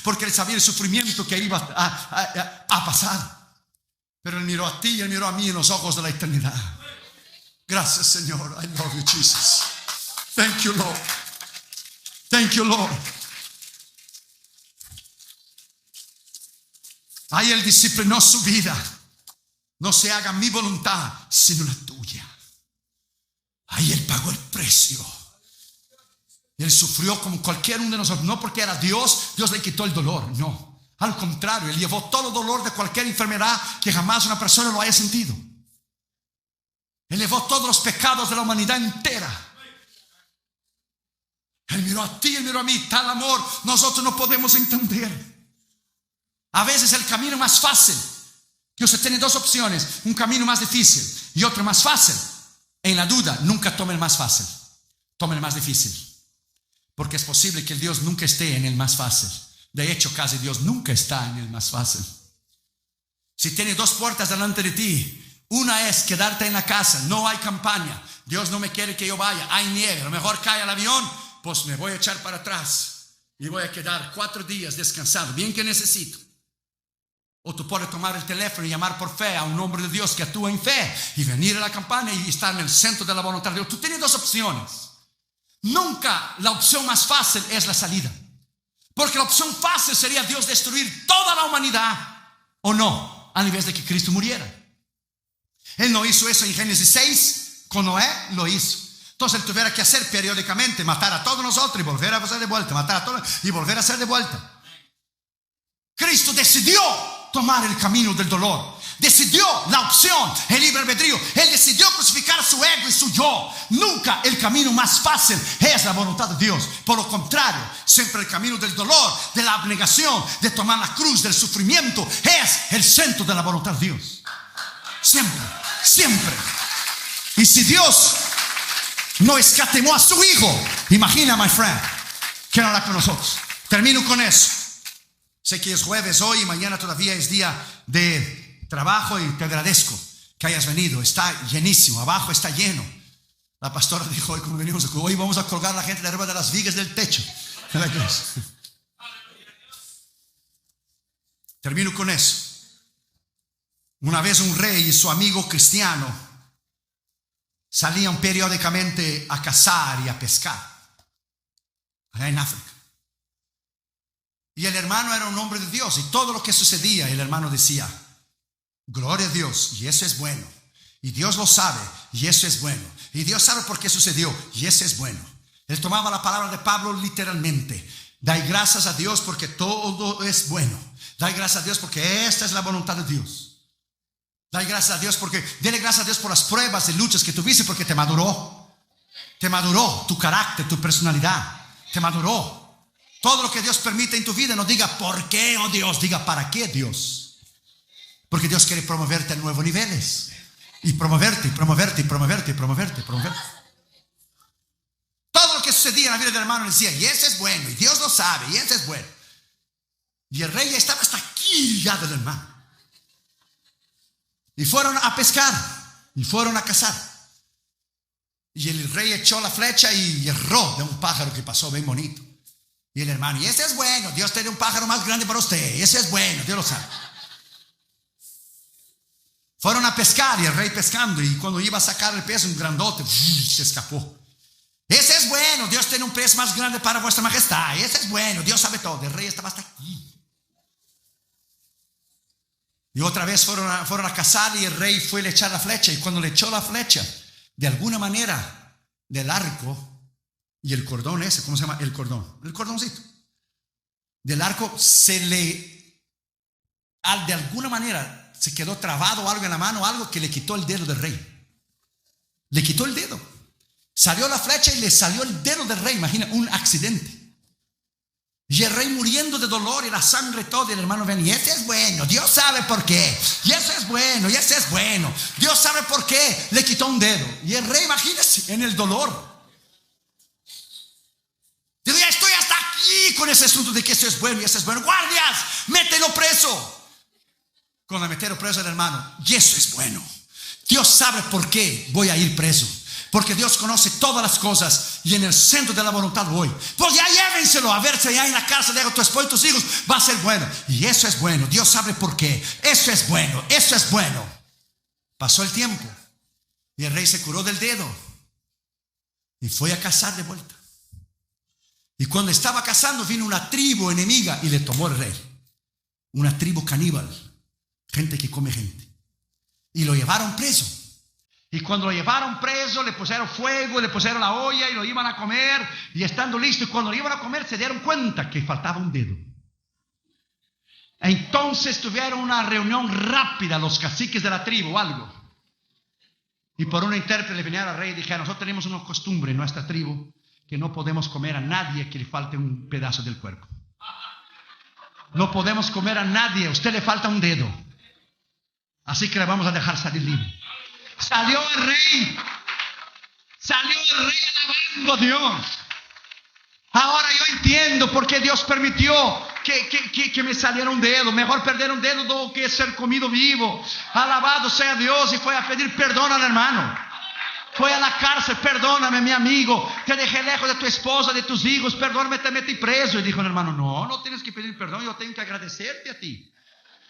porque él sabía el sufrimiento que iba a pasar. Pero él miró a ti y él miró a mí en los ojos de la eternidad. Gracias, Señor. I love you, Jesus. Thank you, Lord. Thank you, Lord. Ahí Él disciplinó su vida. No se haga mi voluntad sino la tuya. Ahí Él pagó el precio. Él sufrió como cualquier uno de nosotros. No porque era Dios le quitó el dolor. No, al contrario, Él llevó todo el dolor de cualquier enfermedad que jamás una persona lo haya sentido. Él llevó todos los pecados de la humanidad entera. Él miró a ti, Él miró a mí. Tal amor nosotros no podemos entender. A veces el camino más fácil, que usted tiene dos opciones, un camino más difícil y otro más fácil. En la duda, nunca tome el más fácil, tome el más difícil. Porque es posible que el Dios nunca esté en el más fácil. De hecho, casi Dios nunca está en el más fácil. Si tiene dos puertas delante de ti, una es quedarte en la casa, no hay campaña, Dios no me quiere que yo vaya, hay nieve, a lo mejor cae el avión, pues me voy a echar para atrás y voy a quedar 4 días descansando, bien que necesito. O tú puedes tomar el teléfono y llamar por fe a un hombre de Dios que actúa en fe y venir a la campaña y estar en el centro de la voluntad de Dios. Tú tienes dos opciones. Nunca la opción más fácil es la salida, porque la opción fácil sería Dios destruir toda la humanidad, o no, a nivel de que Cristo muriera. Él no hizo eso en Génesis 6, con Noé lo hizo. Entonces Él tuviera que hacer periódicamente, matar a todos nosotros y volver a hacer de vuelta, matar a todos y volver a hacer de vuelta. Cristo decidió tomar el camino del dolor, decidió la opción, el libre albedrío. Él decidió crucificar su ego y su yo. Nunca el camino más fácil es la voluntad de Dios. Por lo contrario, siempre el camino del dolor, de la abnegación, de tomar la cruz, del sufrimiento, es el centro de la voluntad de Dios. Siempre, siempre. Y si Dios no escatimó a su hijo, imagina, my friend, que no hará con nosotros. Termino con eso. Sé que es jueves hoy y mañana todavía es día de trabajo y te agradezco que hayas venido. Está llenísimo, abajo está lleno. La pastora dijo hoy, como venimos, hoy vamos a colgar a la gente de arriba de las vigas del techo. Termino con eso. Una vez un rey y su amigo cristiano salían periódicamente a cazar y a pescar allá en África. Y el hermano era un hombre de Dios, y todo lo que sucedía, el hermano decía: gloria a Dios, y eso es bueno. Y Dios lo sabe, y eso es bueno. Y Dios sabe por qué sucedió, y eso es bueno. Él tomaba la palabra de Pablo literalmente. Dai gracias a Dios porque todo es bueno. Dai gracias a Dios porque esta es la voluntad de Dios. Dai gracias a Dios porque, dele gracias a Dios por las pruebas y luchas que tuviste, porque te maduró. Te maduró tu carácter, tu personalidad. Te maduró. Todo lo que Dios permite en tu vida, no diga por qué, oh Dios, diga para qué, Dios. Porque Dios quiere promoverte a nuevos niveles. Y promoverte. Todo lo que sucedía en la vida del hermano decía: y ese es bueno, y Dios lo sabe, y ese es bueno. Y el rey ya estaba hasta aquí ya del hermano. Y fueron a pescar, y fueron a cazar. Y el rey echó la flecha y erró de un pájaro que pasó bien bonito. Y el hermano: y ese es bueno, Dios tiene un pájaro más grande para usted, ese es bueno, Dios lo sabe. Fueron a pescar y el rey pescando, y cuando iba a sacar el pez, un grandote se escapó. Ese es bueno, Dios tiene un precio más grande para vuestra majestad. Ese es bueno, Dios sabe todo. El rey estaba hasta aquí. Y otra vez fueron a cazar y el rey fue a echar la flecha. Y cuando le echó la flecha, de alguna manera, del arco y el cordón ese, ¿cómo se llama? El cordoncito. Del arco de alguna manera se quedó trabado algo en la mano, algo que le quitó el dedo del rey. Le quitó el dedo. Salió la flecha y le salió el dedo del rey. Imagina, un accidente. Y el rey muriendo de dolor y la sangre todo. Y el hermano ven, y ese es bueno, Dios sabe por qué. Y ese es bueno, y ese es bueno, Dios sabe por qué le quitó un dedo. Y el rey, imagínese, en el dolor. Digo, ya estoy hasta aquí con ese asunto de que eso es bueno y eso es bueno. Guardias, mételo preso. Cuando metieron preso al hermano, y eso es bueno. Dios sabe por qué voy a ir preso. Porque Dios conoce todas las cosas y en el centro de la voluntad voy. Pues ya llévenselo a ver si allá en la casa de tu esposo y tus hijos va a ser bueno. Y eso es bueno. Dios sabe por qué. Eso es bueno. Eso es bueno. Pasó el tiempo y el rey se curó del dedo y fue a cazar de vuelta. Y cuando estaba cazando vino una tribu enemiga y le tomó el rey. Una tribu caníbal. Gente que come gente. Y lo llevaron preso. Y cuando lo llevaron preso, le pusieron fuego, le pusieron la olla y lo iban a comer. Y estando listo, y cuando lo iban a comer, se dieron cuenta que faltaba un dedo. Entonces tuvieron una reunión rápida, los caciques de la tribu, algo. Y por un intérprete le vinieron al rey y dijeron: nosotros tenemos una costumbre en nuestra tribu que no podemos comer a nadie que le falte un pedazo del cuerpo. No podemos comer a nadie, a usted le falta un dedo. Así que le vamos a dejar salir libre. Salió el rey alabando a Dios. Ahora yo entiendo por qué Dios permitió que me saliera un dedo. Mejor perder un dedo que ser comido vivo. Alabado sea Dios. Y fue a pedir perdón al hermano. Fue a la cárcel: perdóname, mi amigo, te dejé lejos de tu esposa, de tus hijos, perdóname, te metí preso. Y dijo el hermano: no tienes que pedir perdón, yo tengo que agradecerte a ti.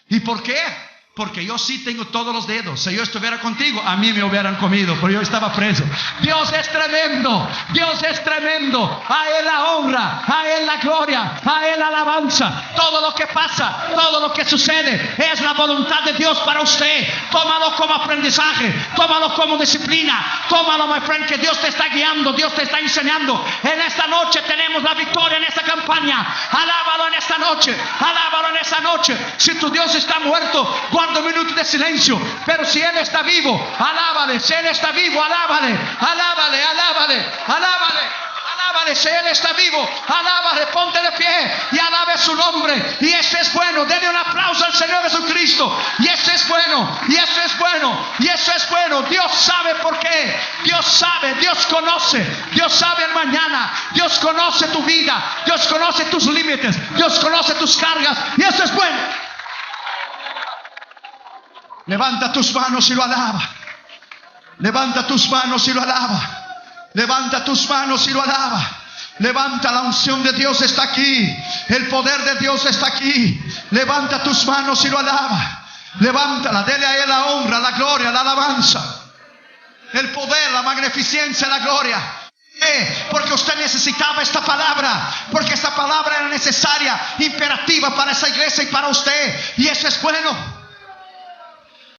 ¿Y por qué? Porque yo sí tengo todos los dedos. Si yo estuviera contigo, a mí me hubieran comido, pero yo estaba preso. Dios es tremendo. Dios es tremendo. A Él la honra, a Él la gloria, a Él la alabanza. Todo lo que pasa, todo lo que sucede es la voluntad de Dios para usted. Tómalo como aprendizaje, tómalo como disciplina, tómalo, my friend, que Dios te está guiando, Dios te está enseñando. En esta noche tenemos la victoria en esta campaña. Alábalo en esta noche, alábalo en esta noche. Si tu Dios está muerto, guarda un minuto de silencio. Pero si Él está vivo, alábale. Si Él está vivo, alábale. Alábale, alábale, alábale, alábale. Si Él está vivo, alábale. Ponte de pie y alabe su nombre. Y ese es bueno. Denle un aplauso al Señor Jesucristo. Y ese es bueno. Y eso es bueno. Y eso es bueno. Dios sabe por qué. Dios sabe. Dios conoce. Dios sabe el mañana. Dios conoce tu vida. Dios conoce tus límites. Dios conoce tus cargas. Y eso es bueno. Levanta tus manos y lo alaba. Levanta tus manos y lo alaba. Levanta tus manos y lo alaba. Levanta, la unción de Dios está aquí. El poder de Dios está aquí. Levanta tus manos y lo alaba. Levántala, dele a Él la honra, la gloria, la alabanza, el poder, la magnificencia, la gloria. Porque usted necesitaba esta palabra. Porque esta palabra era necesaria, imperativa para esa iglesia y para usted. Y eso es bueno.